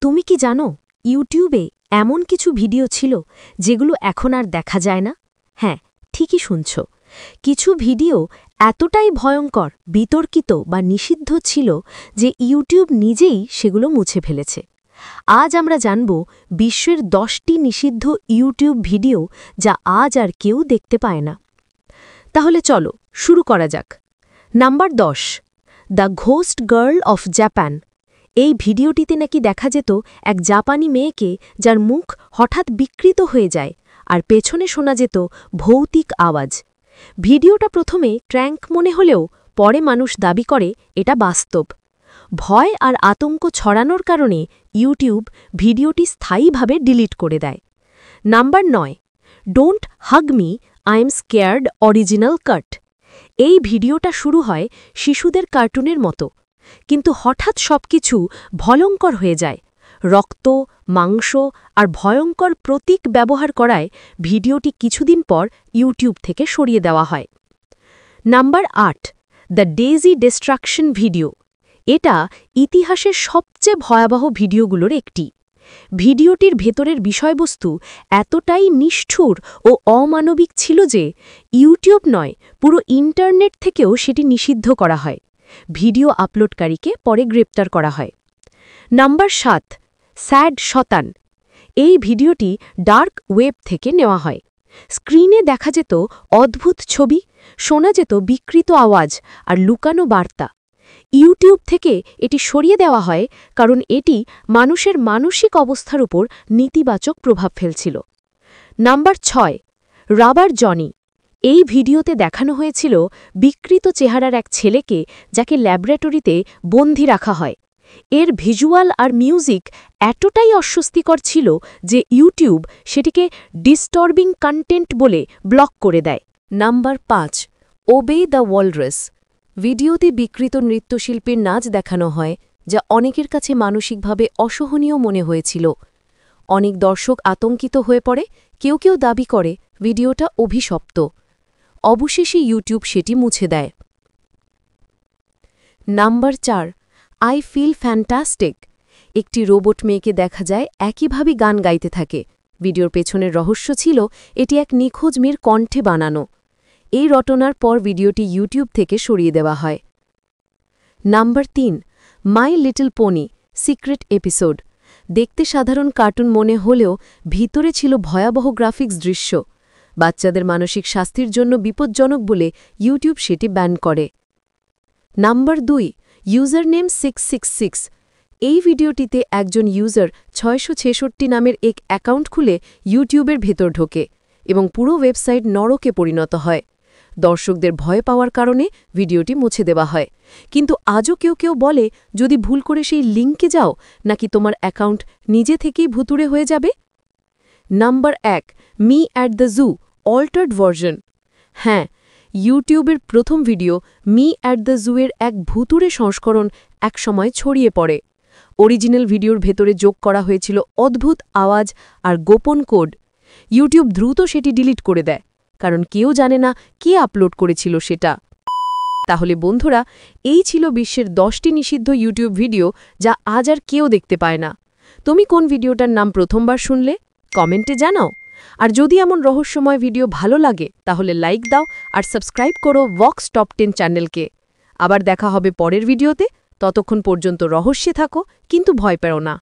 তুমি কি জানো ইউটিউবে এমন কিছু ভিডিও ছিল যেগুলো এখন আর দেখা যায় না? হ্যাঁ, ঠিকই শুনছ। কিছু ভিডিও এতটাই ভয়ঙ্কর, বিতর্কিত বা নিষিদ্ধ ছিল যে ইউটিউব নিজেই সেগুলো মুছে ফেলেছে। আজ আমরা জানব বিশ্বের 10টি নিষিদ্ধ ইউটিউব ভিডিও যা আজ আর কেউ দেখতে পায় না। তাহলে চলো শুরু করা যাক। Number 10, the ghost girl of Japan. এই ভিডিওটিতে নাকি দেখা যেত এক জাপানি মেয়েকে যার মুখ হঠাৎ বিকৃত হয়ে যায় আর পেছনে শোনা যেত ভৌতিক আওয়াজ। ভিডিওটা প্রথমে ট্র্যাঙ্ক মনে হলেও পরে মানুষ দাবি করে এটা বাস্তব। ভয় আর আতঙ্ক ছড়ানোর কারণে ইউটিউব ভিডিওটি স্থায়ীভাবে ডিলিট করে দেয়। Number 9, don't hug me, I am scared original cut. এই ভিডিওটা শুরু হয় শিশুদের কার্টুনের মতো, কিন্তু হঠাৎ সবকিছু ভয়ঙ্কর হয়ে যায়। রক্ত, মাংস আর ভয়ঙ্কর প্রতীক ব্যবহার করায় ভিডিওটি কিছুদিন পর ইউটিউব থেকে সরিয়ে দেওয়া হয়। Number 8, the Daisy destruction video. এটা ইতিহাসের সবচেয়ে ভয়াবহ ভিডিওগুলোর একটি। ভিডিওটির ভেতরের বিষয়বস্তু এতটাই নিষ্ঠুর ও অমানবিক ছিল যে ইউটিউব নয়, পুরো ইন্টারনেট থেকেও সেটি নিষিদ্ধ করা হয়। ভিডিও আপলোডকারীকে পরে গ্রেপ্তার করা হয়। Number 7, sad Satan. এই ভিডিওটি ডার্ক ওয়েব থেকে নেওয়া হয়। স্ক্রিনে দেখা যেত অদ্ভুত ছবি, শোনা যেত বিকৃত আওয়াজ আর লুকানো বার্তা। ইউটিউব থেকে এটি সরিয়ে দেওয়া হয় কারণ এটি মানুষের মানসিক অবস্থার উপর নেতিবাচক প্রভাব ফেলছিল। Number 6, rubber Johnny. এই ভিডিওতে দেখানো হয়েছিল বিকৃত চেহারার এক ছেলেকে যাকে ল্যাবরেটরিতে বন্দী রাখা হয়। এর ভিজুয়াল আর মিউজিক এতটাই অস্বস্তিকর ছিল যে ইউটিউব সেটিকে ডিস্টার্বিং কন্টেন্ট বলে ব্লক করে দেয়। Number 5, ওবে the walrus. ভিডিওতে বিকৃত নৃত্যশিল্পীর নাচ দেখানো হয় যা অনেকের কাছে মানসিকভাবে অসহনীয় মনে হয়েছিল। অনেক দর্শক আতঙ্কিত হয়ে পড়ে, কেউ কেউ দাবি করে ভিডিওটা অভিশপ্ত। অবশেষে ইউটিউব সেটি মুছে দেয়। Number 4, I feel fantastic. একটি রোবট মেয়েকে দেখা যায় একইভাবে গান গাইতে থাকে। ভিডিওর পেছনের রহস্য ছিল এটি এক নিখোঁজ মেয়ের কণ্ঠে বানানো। এই রটনার পর ভিডিওটি ইউটিউব থেকে সরিয়ে দেওয়া হয়। Number 3, my little পোনি secret episode. দেখতে সাধারণ কার্টুন মনে হলেও ভিতরে ছিল ভয়াবহ গ্রাফিক্স দৃশ্য। বাচ্চাদের মানসিক স্বাস্থ্যের জন্য বিপজ্জনক বলে ইউটিউব সেটি ব্যান করে। Number 2, user name 666। এই ভিডিওটিতে একজন ইউজার 666 নামের এক অ্যাকাউন্ট খুলে ইউটিউবের ভেতর ঢোকে এবং পুরো ওয়েবসাইট নরকে পরিণত হয়। দর্শকদের ভয় পাওয়ার কারণে ভিডিওটি মুছে দেওয়া হয়, কিন্তু আজও কেউ কেউ বলে যদি ভুল করে সেই লিঙ্কে যাও নাকি তোমার অ্যাকাউন্ট নিজে থেকেই ভুতুড়ে হয়ে যাবে। Number 1, me at the zoo altered version. হ্যাঁ, ইউটিউবের প্রথম ভিডিও মি অ্যাট দ্য জুয়ের এক ভুতুড়ে সংস্করণ একসময় ছড়িয়ে পড়ে। অরিজিনাল ভিডিওর ভেতরে যোগ করা হয়েছিল অদ্ভুত আওয়াজ আর গোপন কোড। ইউটিউব দ্রুত সেটি ডিলিট করে দেয়, কারণ কেউ জানে না কে আপলোড করেছিল সেটা। তাহলে বন্ধুরা, এই ছিল বিশ্বের 10টি নিষিদ্ধ ইউটিউব ভিডিও যা আজ আর কেউ দেখতে পায় না। তুমি কোন ভিডিওটার নাম প্রথমবার শুনলে কমেন্টে জানাও। আর যদি এমন রহস্যময় ভিডিও ভালো লাগে তাহলে লাইক দাও আর সাবস্ক্রাইব করো ভক্স টপ 10 চ্যানেলকে। আবার দেখা হবে পরের ভিডিওতে। ততক্ষণ পর্যন্ত রহস্যে থাকো, কিন্তু ভয় পেও না।